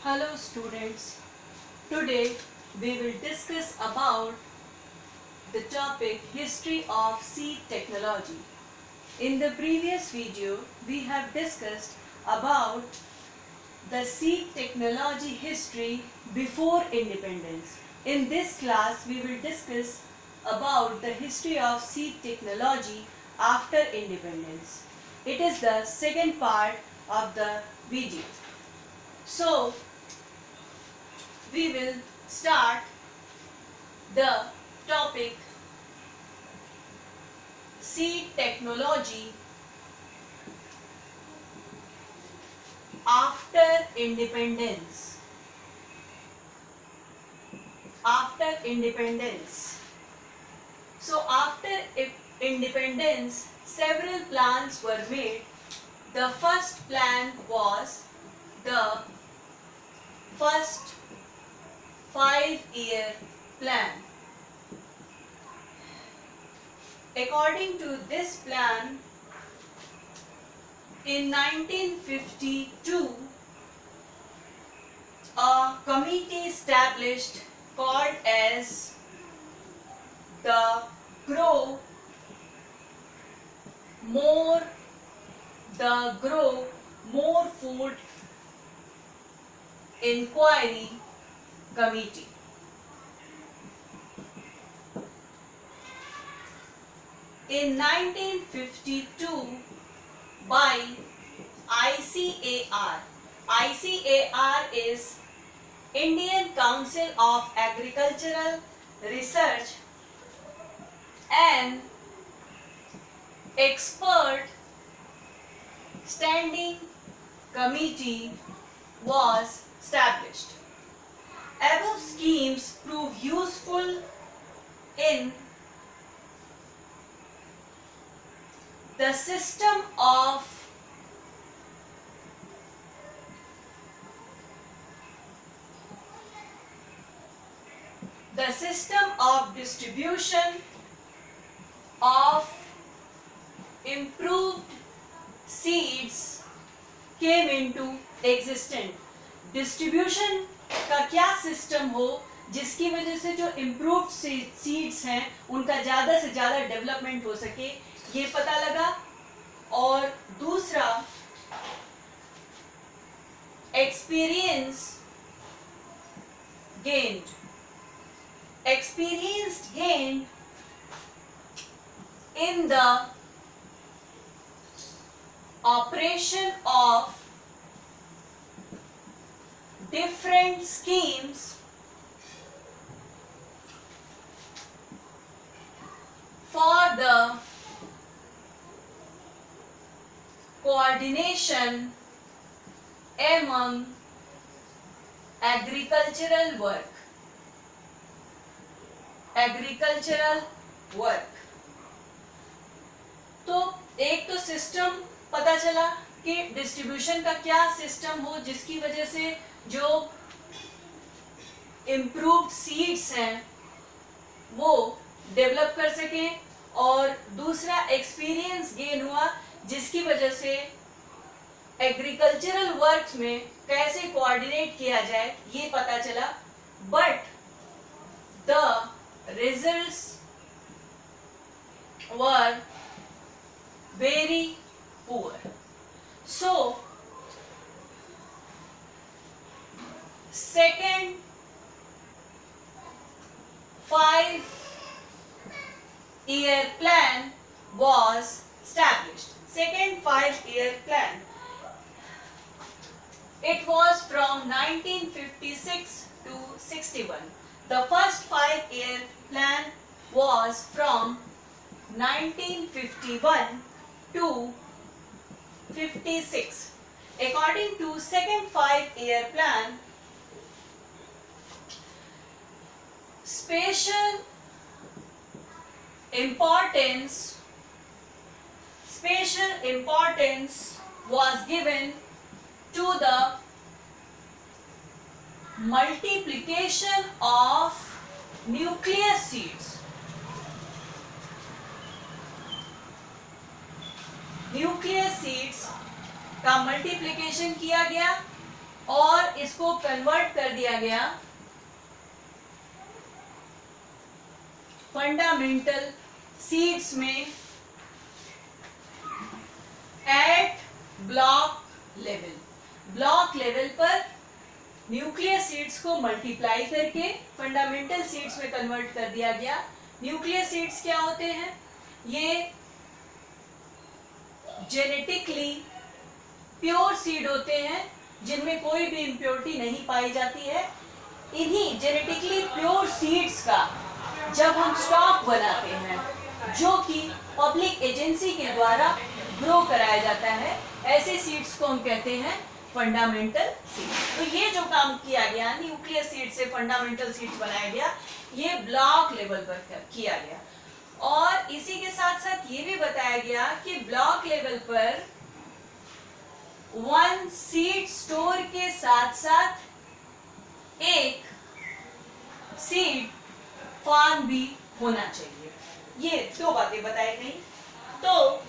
Hello students, today we will discuss about the topic History of Seed Technology. In the previous video, we have discussed about the seed technology history before independence. In this class, we will discuss about the history of seed technology after independence. It is the second part of the video. So, we will start the topic seed technology after independence. After independence. So after independence, several plans were made. The first plan was the first 5-year plan. According to this plan, in 1952, a committee established called as the Grow More Food Inquiry Committee. In 1952, by ICAR. ICAR is Indian Council of Agricultural Research, an expert standing committee was established. Above schemes prove useful in the system of distribution of improved seeds came into existence. Distribution का क्या system हो जिसकी वजह से जो improved seeds हैं उनका ज़्यादा से ज़्यादा डेवलपमेंट हो सके, ये पता लगा. और दूसरा, experience gained in the operation of different schemes for the coordination among agricultural work. तो एक तो सिस्टम पता चला कि डिस्ट्रीब्यूशन का क्या सिस्टम हो जिसकी वजह से जो इम्प्रूव्ड सीड्स हैं वो डेवलप कर सके, और दूसरा एक्सपीरियंस गेन हुआ जिसकी वजह से एग्रीकल्चरल वर्क में कैसे कोऑर्डिनेट किया जाए ये पता चला. But the results were very poor. So, second 5-year plan was established. Second 5-year plan. It was from 1956 to 61. The first 5-year plan was from 1951 to 56. According to second 5-year plan, special importance was given to the multiplication of nucleus seeds. Nucleus seeds का multiplication किया गया और इसको convert कर दिया गया fundamental seeds में at block level. Block level पर न्यूक्लियस सीड्स को मल्टीप्लाई करके फंडामेंटल सीड्स में कन्वर्ट कर दिया गया। न्यूक्लियस सीड्स क्या होते हैं? ये जेनेटिकली प्योर सीड होते हैं जिनमें कोई भी इम्प्योरिटी नहीं पाई जाती है। इन्हीं जेनेटिकली प्योर सीड्स का जब हम स्टॉक बनाते हैं जो कि पब्लिक एजेंसी के द्वारा ग्रो कराया जाता है, ऐसे सीड्स को हम कहते हैं फंडामेंटल सीड्स। तो ये जो काम किया गया न्यूक्लियस सीड से फंडामेंटल सीड्स बनाया गया, ये ब्लॉक लेवल पर किया गया। और इसी के साथ साथ ये भी बताया गया कि ब्लॉक लेवल पर वन सीड स्टोर के साथ साथ एक सीड फार्म भी होना चाहिए। ये दो बातें बताई गई। तो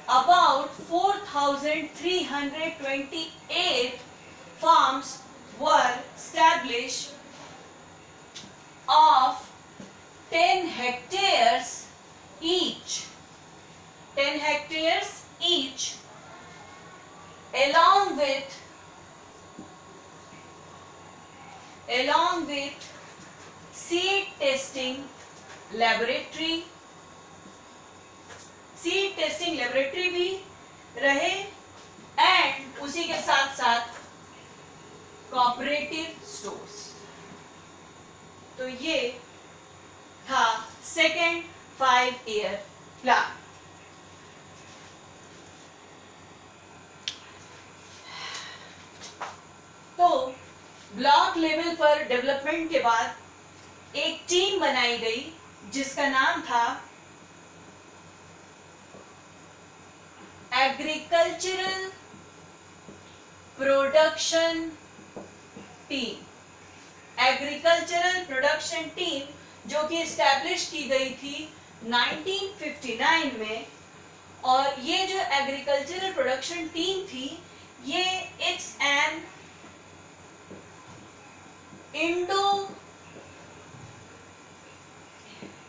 about 4,328 farms were established of 10 hectares each, 10 hectares each, along with seed testing laboratory, seed testing laboratory भी रहे एंड उसी के साथ साथ कोऑपरेटिव स्टोर्स। तो ये था सेकेंड 5 ईयर प्लान। तो ब्लॉक लेवल पर डेवलपमेंट के बाद एक टीम बनाई गई जिसका नाम था agricultural production team. Agricultural production team जो कि एस्टैब्लिश की गई थी 1959 में। और ये जो एग्रीकल्चरल प्रोडक्शन टीम थी, ये it's an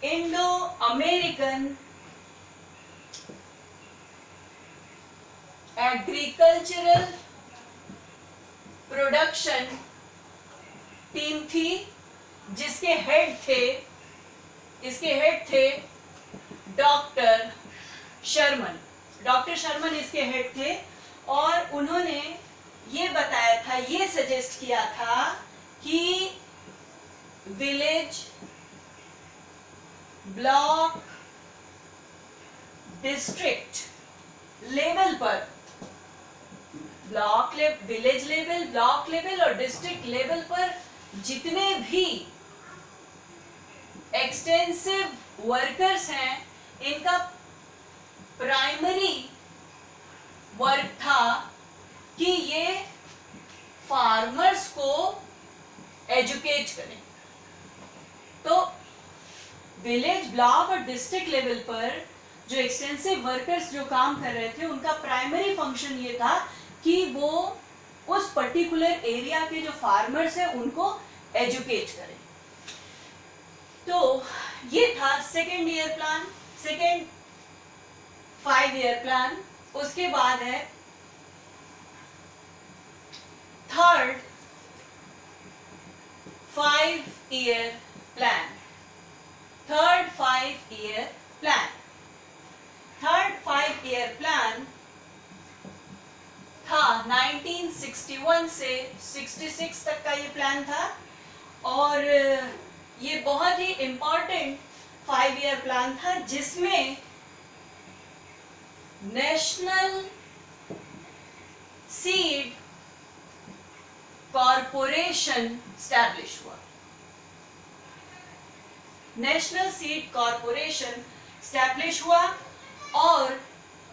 Indo American agricultural production team थी जिसके हेड थे डॉक्टर शर्मन। डॉक्टर शर्मन इसके हेड थे और उन्होंने ये बताया था, ये सजेस्ट किया था कि विलेज, ब्लॉक, डिस्ट्रिक्ट लेवल पर, विलेज लेवल, ब्लॉक लेवल और डिस्ट्रिक्ट लेवल पर जितने भी एक्सटेंसिव वर्कर्स हैं, इनका प्राइमरी वर्क था कि ये फार्मर्स को एजुकेट करें। तो विलेज, ब्लॉक और डिस्ट्रिक्ट लेवल पर जो एक्सटेंसिव वर्कर्स जो काम कर रहे थे, उनका प्राइमरी फंक्शन ये था कि वो उस पर्टिकुलर एरिया के जो फार्मर्स हैं उनको एजुकेट करें। तो ये था second year plan, second 5 year plan. उसके बाद है third 5 year plan. Third 5 year plan था 1961 से 66 तक का ये प्लान था। और ये बहुत ही इंपॉर्टेंट 5 ईयर प्लान था जिसमें नेशनल सीड कॉरपोरेशन स्टैब्लिश हुआ। नेशनल सीड कॉरपोरेशन स्टैब्लिश हुआ और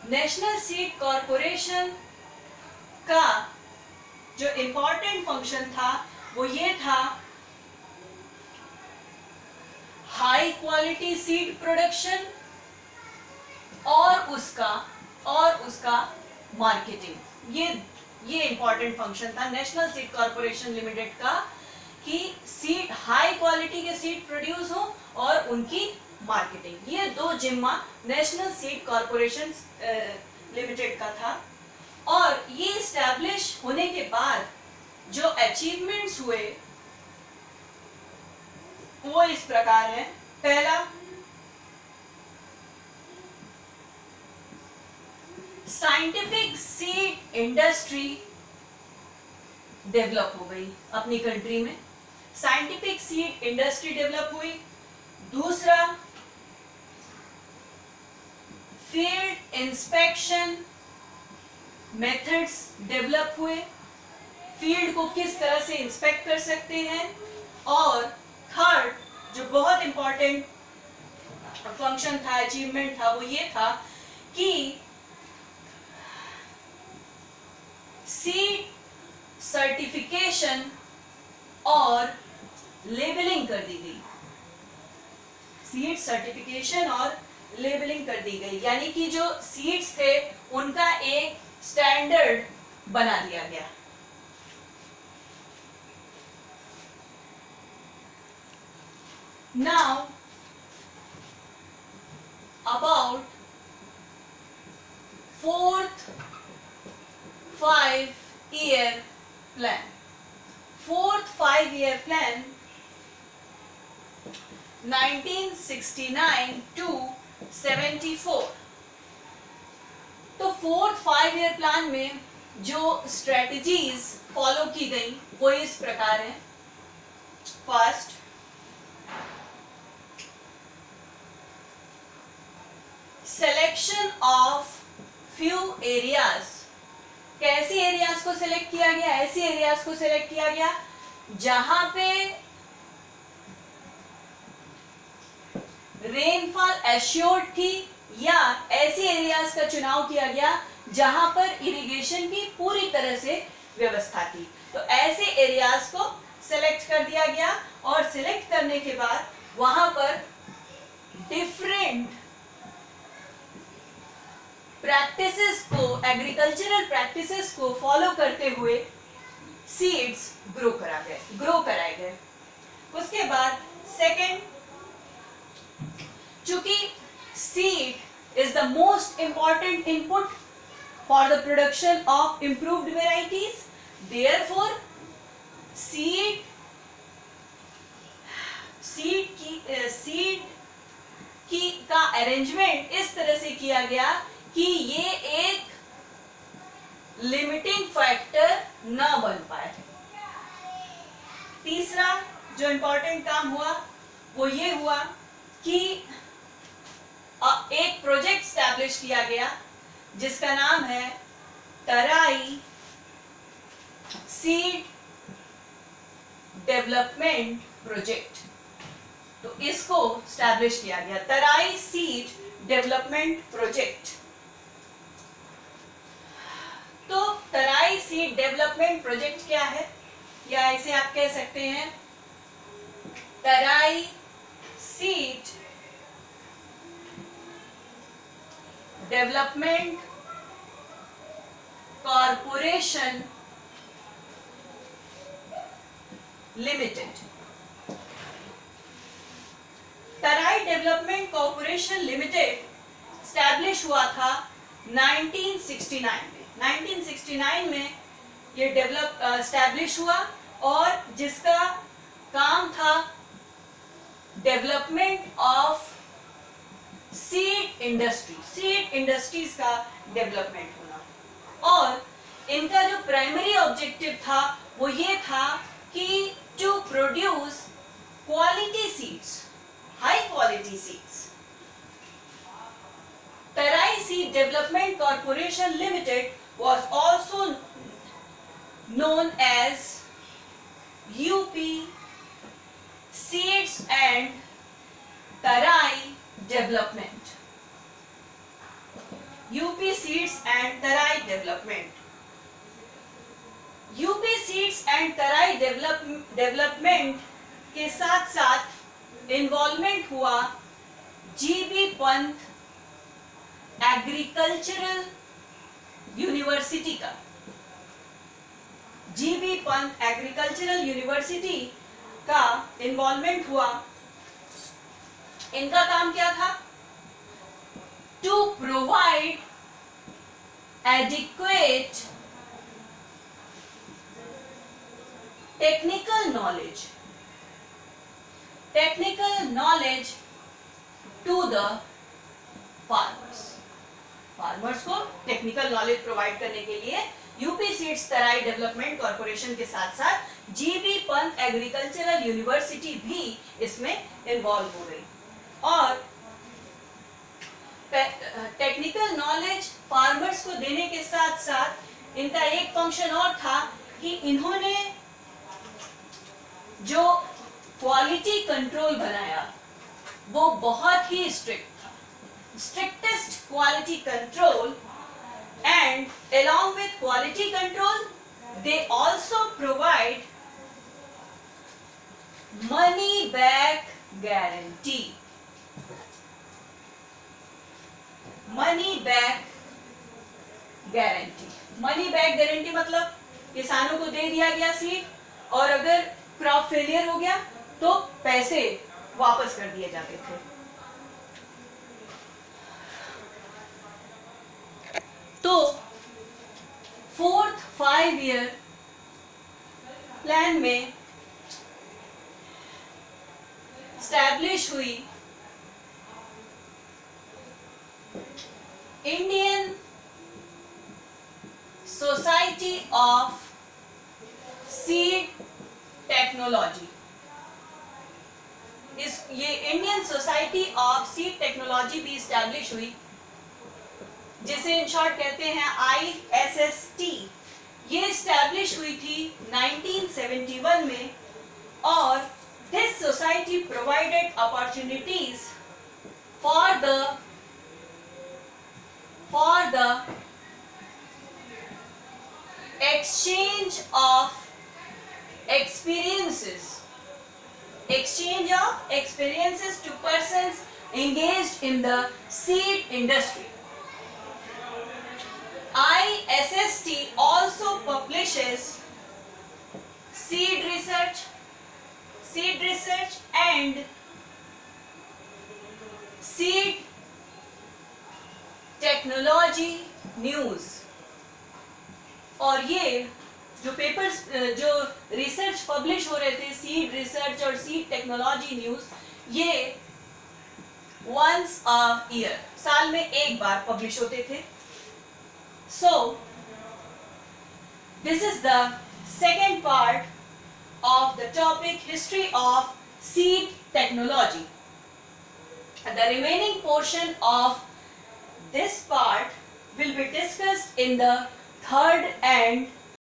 नेशनल सीड कॉरपोरेशन का जो इंपॉर्टेंट फंक्शन था वो ये था हाई क्वालिटी सीड प्रोडक्शन और उसका मार्केटिंग। ये इंपॉर्टेंट फंक्शन था नेशनल सीड कॉर्पोरेशन लिमिटेड का कि सीड हाई क्वालिटी के सीड प्रोड्यूस हो और उनकी मार्केटिंग, ये दो जिम्मा नेशनल सीड कॉर्पोरेशन लिमिटेड का था। और ये इस्टेब्लिश होने के बाद जो अचीवमेंट्स हुए वो इस प्रकार है। पहला, साइंटिफिक सीड इंडस्ट्री डेवलप हो गई अपनी कंट्री में, साइंटिफिक सीड इंडस्ट्री डेवलप हुई। दूसरा, फील्ड इंस्पेक्शन मेथड्स डेवलप हुए, फील्ड को किस तरह से इंस्पेक्ट कर सकते हैं। और थर्ड, जो बहुत इंपॉर्टेंट फंक्शन था, अचीवमेंट था, वो ये था कि सीड सर्टिफिकेशन और लेबलिंग कर दी गई, सीड सर्टिफिकेशन और लेबलिंग कर दी गई, यानी कि जो सीड्स थे उनका एक स्टैंडर्ड बना दिया गया। Now about fourth 5-year plan. Fourth 5-year plan 1969 to 74। तो फोर्थ 5-year प्लान में जो स्ट्रेटजीज फॉलो की गई वो इस प्रकार है। First, selection of few areas. कैसे एरियाज को सिलेक्ट किया गया? ऐसे एरियाज को सिलेक्ट किया गया जहां पे रेनफॉल एश्योर्ड थी, या ऐसे एरियाज का चुनाव किया गया जहां पर इरिगेशन की पूरी तरह से व्यवस्था थी। तो ऐसे एरियाज को सिलेक्ट कर दिया गया और सिलेक्ट करने के बाद वहां पर डिफरेंट प्रैक्टिसेस को, एग्रीकल्चरल प्रैक्टिसेस को फॉलो करते हुए सीड्स ग्रो कराए गए। उसके बाद सेकंड, चूंकि seed is the most important input for the production of improved varieties, therefore seed की का अरेंजमेंट इस तरह से किया गया कि ये एक लिमिटिंग फैक्टर न बन पाए। तीसरा जो इंपॉर्टेंट काम हुआ वो ये हुआ कि एक प्रोजेक्ट स्टैब्लिश किया गया जिसका नाम है तराई सीड डेवलपमेंट प्रोजेक्ट। तो इसको स्टैब्लिश किया गया, तराई सीड डेवलपमेंट प्रोजेक्ट। तो तराई सीड डेवलपमेंट प्रोजेक्ट क्या है, या ऐसे आप कह सकते हैं तराई सीड डेवलपमेंट कॉर्पोरेशन लिमिटेड। तराई डेवलपमेंट कॉर्पोरेशन लिमिटेड स्टैब्लिश हुआ था 1969 में। 1969 में ये स्टैब्लिश हुआ और जिसका काम था डेवलपमेंट ऑफ सीड इंडस्ट्रीज का डेवलपमेंट होना। और इनका जो प्राइमरी ऑब्जेक्टिव था वो ये था कि to produce quality seeds, high quality seeds. Tarai Seed Development Corporation Limited was also known as UP Seeds and Tarai Development. UP Seeds and Tarai Development. UP Seeds and Tarai Development के साथ साथ involvement हुआ GB Pant agricultural university का। GB Pant agricultural university का involvement हुआ। इनका काम क्या था? To provide adequate technical knowledge to the farmers को टेक्निकल नॉलेज प्रोवाइड करने के लिए UP seeds Tarai development corporation के साथ साथ जीबी पंत एग्रीकल्चरल यूनिवर्सिटी भी इसमें इन्वॉल्व हो गई। और टेक्निकल नॉलेज फार्मर्स को देने के साथ साथ इनका एक फंक्शन और था कि इन्होंने जो क्वालिटी कंट्रोल बनाया वो बहुत ही स्ट्रिक्ट था, strictest quality control. And along with quality control, they also provide money back guarantee. Money back guarantee मतलब किसानों को दे दिया गया सीड और अगर क्रॉप फेलियर हो गया तो पैसे वापस कर दिए जाते थे। तो 4th 5-year प्लान में स्टैब्लिश हुई Indian society of seed technology. ये Indian society of seed technology भी स्टैब्लिश हुई, जिसे इन शॉर्ट कहते हैं ISST। ये स्टैब्लिश हुई थी 1971 में और this society provided opportunities for the exchange of experiences to persons engaged in the seed industry. ISST also publishes seed research and seed technology news। और ये जो पेपर्स जो रिसर्च पब्लिश हो रहे थे, सीड रिसर्च और सीड टेक्नोलॉजी न्यूज, ये once a year, साल में एक बार पब्लिश होते थे। So this is the second part of the topic history of seed technology. The remaining portion of this part will be discussed in the third and